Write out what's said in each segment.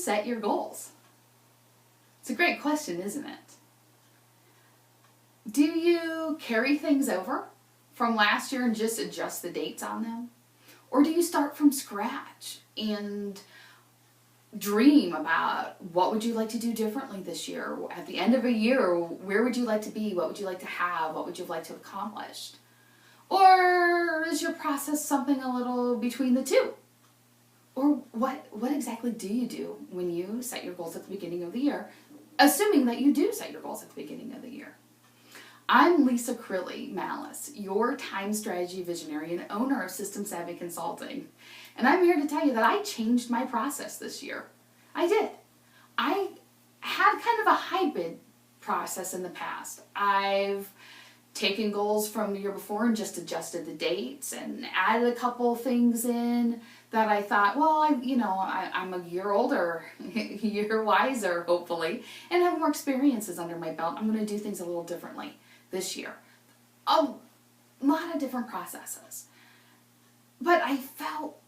set your goals? It's a great question, isn't it? Do you carry things over from last year and just adjust the dates on them? Or do you start from scratch and dream about what would you like to do differently this year? At the end of a year, where would you like to be? What would you like to have? What would you like to accomplish? Or is your process something a little between the two? Or what exactly do you do when you set your goals at the beginning of the year, assuming that you do set your goals at the beginning of the year? I'm Lisa Crilly, Mallis, your time strategy visionary and owner of System Savvy Consulting. And I'm here to tell you that I changed my process this year. I did. I had kind of a hybrid process in the past. I've taken goals from the year before and just adjusted the dates and added a couple things in that I thought, well, I'm a year older, a year wiser, hopefully, and have more experiences under my belt. I'm going to do things a little differently this year. A lot of different processes. But I felt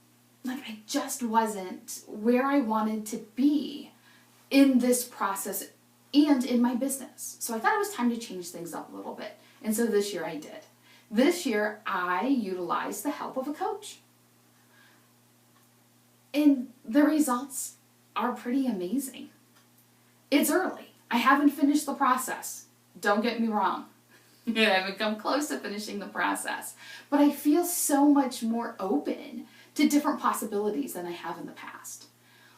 like I just wasn't where I wanted to be in this process and in my business. So I thought it was time to change things up a little bit. And so this year I did. This year I utilized the help of a coach. And the results are pretty amazing. It's early. I haven't finished the process. Don't get me wrong. I haven't come close to finishing the process. But I feel so much more open to different possibilities than I have in the past.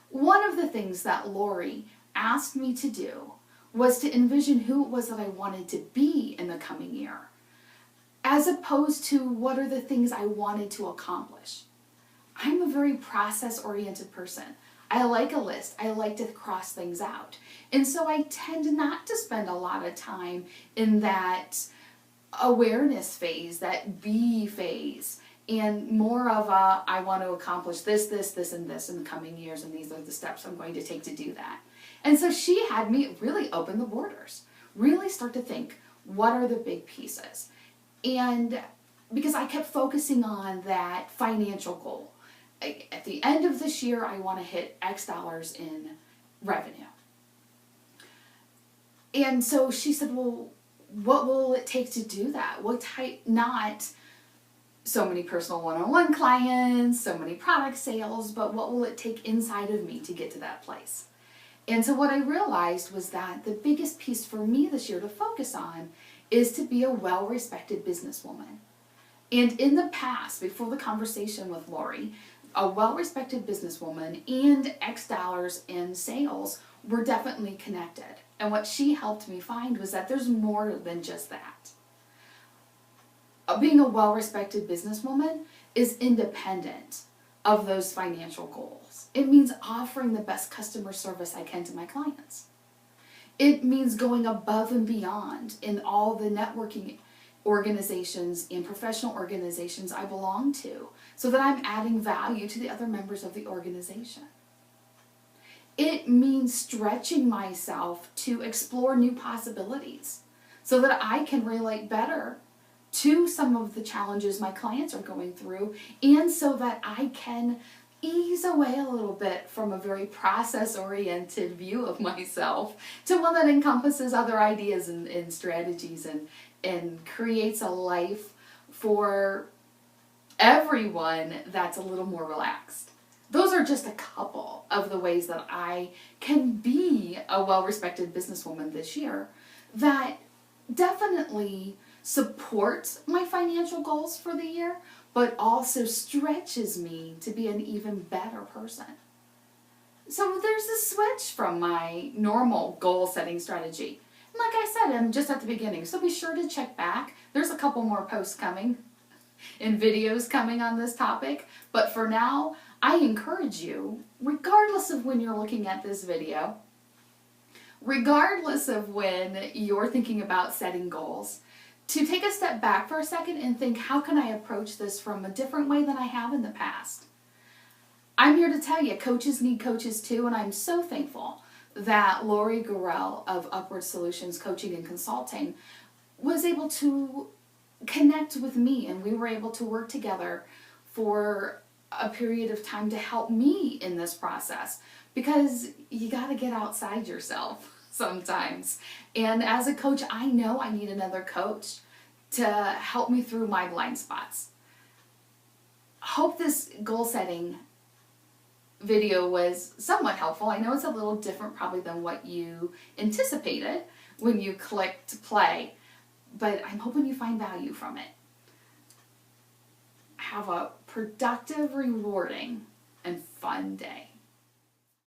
One of the things that Lori asked me to do was to envision who it was that I wanted to be in the coming year, as opposed to what are the things I wanted to accomplish. I'm a very process-oriented person. I like a list. I like to cross things out. And so I tend not to spend a lot of time in that awareness phase, that be phase, and more of a, I want to accomplish this, and this in the coming years, and these are the steps I'm going to take to do that. And so she had me really open the borders, really start to think, what are the big pieces? And because I kept focusing on that financial goal. At the end of this year, I want to hit X dollars in revenue. And so she said, well, what will it take to do that? What type, not so many personal one-on-one clients, so many product sales, but what will it take inside of me to get to that place? And so what I realized was that the biggest piece for me this year to focus on is to be a well-respected businesswoman. And in the past, before the conversation with Lori, a well-respected businesswoman and X dollars in sales were definitely connected. And what she helped me find was that there's more than just that. Being a well-respected businesswoman is independent of those financial goals. It means offering the best customer service I can to my clients. It means going above and beyond in all the networking organizations and professional organizations I belong to, so that I'm adding value to the other members of the organization. It means stretching myself to explore new possibilities so that I can relate better to some of the challenges my clients are going through, and so that I can ease away a little bit from a very process-oriented view of myself to one that encompasses other ideas and strategies and creates a life for everyone that's a little more relaxed. Those are just a couple of the ways that I can be a well-respected businesswoman this year that definitely supports my financial goals for the year, but also stretches me to be an even better person. So there's a switch from my normal goal-setting strategy. And like I said, I'm just at the beginning, so be sure to check back. There's a couple more posts coming and videos coming on this topic, but for now, I encourage you, regardless of when you're looking at this video, regardless of when you're thinking about setting goals, to take a step back for a second and think, how can I approach this from a different way than I have in the past? I'm here to tell you, coaches need coaches too, and I'm so thankful that Lori Gurrell of Upward Solutions Coaching and Consulting was able to connect with me, and we were able to work together for a period of time to help me in this process, because you got to get outside yourself sometimes. And as a coach, I know I need another coach to help me through my blind spots. Hope this goal setting video was somewhat helpful. I know it's a little different probably than what you anticipated when you clicked play, but I'm hoping you find value from it. Have a productive, rewarding, and fun day.